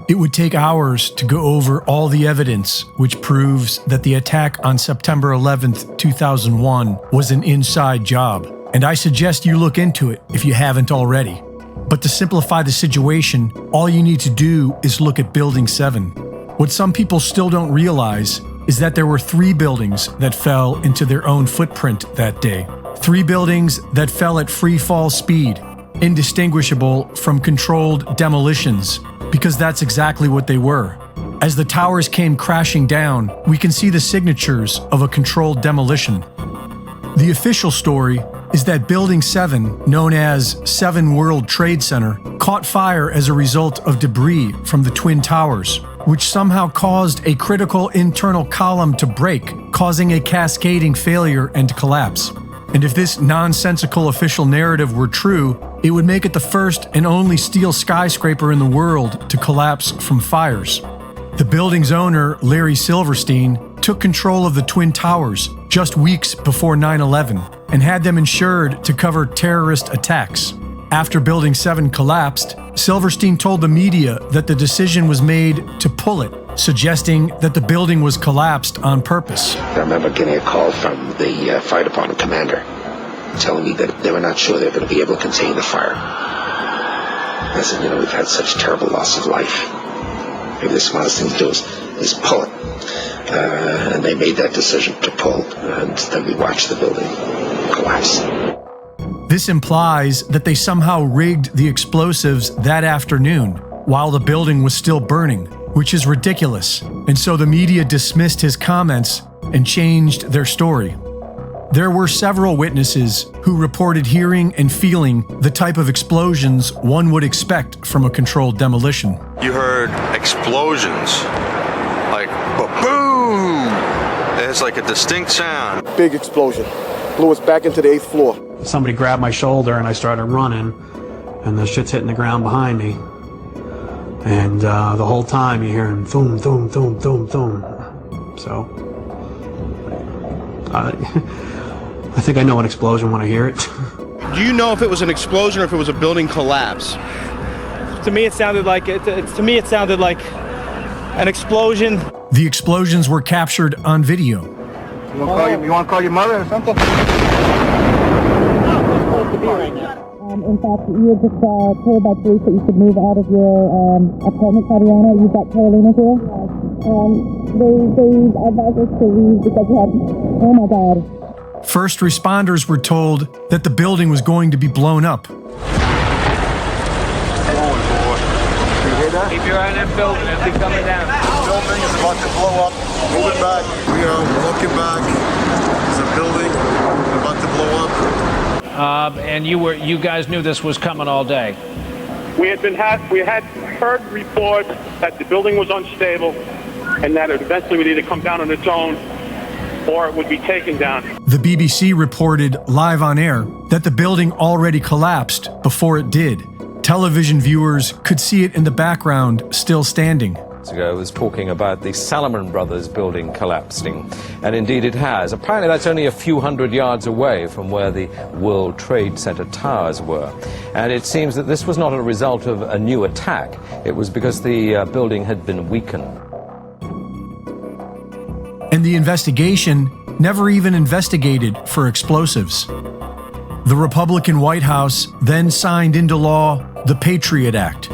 It would take hours to go over all the evidence which proves that the attack on September 11th, 2001 was an inside job, and I suggest you look into it if you haven't already. But to simplify the situation, all you need to do is look at Building 7. What some people still don't realize is that there were 3 buildings that fell into their own footprint that day. 3 buildings that fell at free fall speed, indistinguishable from controlled demolitions, because that's exactly what they were. As the towers came crashing down, we can see the signatures of a controlled demolition. The official story is that Building 7, known as 7 World Trade Center, caught fire as a result of debris from the Twin Towers, which somehow caused a critical internal column to break, causing a cascading failure and collapse. And if this nonsensical official narrative were true, it would make it the first and only steel skyscraper in the world to collapse from fires. The building's owner, Larry Silverstein, took control of the Twin Towers just weeks before 9/11 and had them insured to cover terrorist attacks. After Building 7 collapsed, Silverstein told the media that the decision was made to pull it, suggesting that the building was collapsed on purpose. I remember getting a call from the fire department commander telling me that they were not sure they were going to be able to contain the fire. I said, we've had such terrible loss of life. Maybe the smartest thing to do is pull it. And they made that decision to pull, and then we watched the building collapse. This implies that they somehow rigged the explosives that afternoon while the building was still burning, which is ridiculous, and so the media dismissed his comments and changed their story. There were several witnesses who reported hearing and feeling the type of explosions one would expect from a controlled demolition. You heard explosions, like ba-boom! It's like a distinct sound. Big explosion. Blew us back into the 8th floor. Somebody grabbed my shoulder and I started running, and the shit's hitting the ground behind me. And the whole time you're hearing thum, thum, thum, thum, thum. So, I think I know an explosion when I hear it. Do you know if it was an explosion or if it was a building collapse? To me, it sounded like an explosion. The explosions were captured on video. You want to call your mother or something? In fact, you were just told by police that you should move out of your apartment, Tatiana. You've got Carolina here. They advised us to leave because we had, oh my God. First responders were told that the building was going to be blown up. Keep your eye on that building as they're coming down. The building is about to blow up. Move it back. We are looking back. There's a building about to blow up. And you guys knew this was coming all day. We had heard reports that the building was unstable and that it eventually would either come down on its own or it would be taken down. The BBC reported live on air that the building already collapsed before it did. Television viewers could see it in the background, still standing. Ago was talking about the Salomon Brothers building collapsing, and indeed it has. Apparently that's only a few hundred yards away from where the World Trade Center towers were, and it seems that this was not a result of a new attack. It was because the building had been weakened. And the investigation never even investigated for explosives. The Republican White House then signed into law the Patriot Act,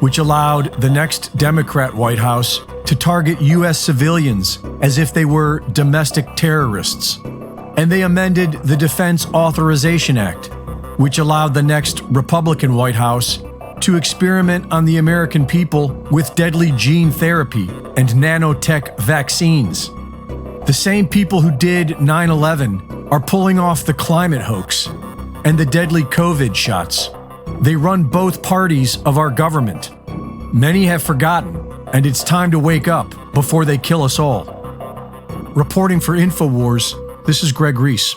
which allowed the next Democrat White House to target U.S. civilians as if they were domestic terrorists. And they amended the Defense Authorization Act, which allowed the next Republican White House to experiment on the American people with deadly gene therapy and nanotech vaccines. The same people who did 9/11 are pulling off the climate hoax and the deadly COVID shots. They run both parties of our government. Many have forgotten, and it's time to wake up before they kill us all. Reporting for InfoWars, this is Greg Reese.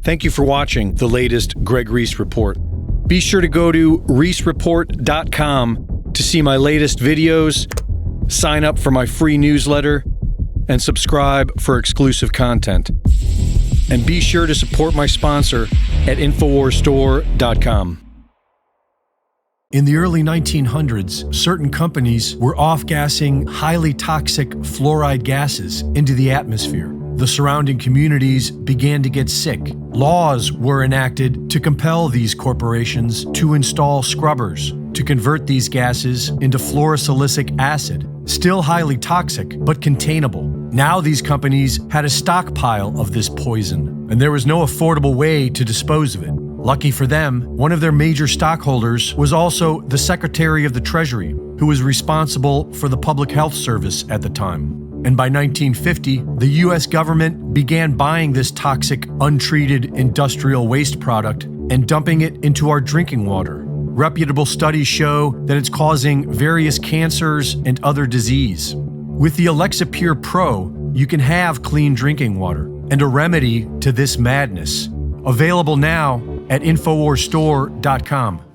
Thank you for watching the latest Greg Reese Report. Be sure to go to reesereport.com to see my latest videos, sign up for my free newsletter, and subscribe for exclusive content. And be sure to support my sponsor at InfoWarsStore.com. In the early 1900s, certain companies were off-gassing highly toxic fluoride gases into the atmosphere. The surrounding communities began to get sick. Laws were enacted to compel these corporations to install scrubbers to convert these gases into fluorosilicic acid, still highly toxic but containable. Now these companies had a stockpile of this poison, and there was no affordable way to dispose of it. Lucky for them, one of their major stockholders was also the Secretary of the Treasury, who was responsible for the Public Health Service at the time. And by 1950, the US government began buying this toxic, untreated industrial waste product and dumping it into our drinking water. Reputable studies show that it's causing various cancers and other disease. With the Alexa Pure Pro, you can have clean drinking water and a remedy to this madness. Available now at InfoWarsStore.com.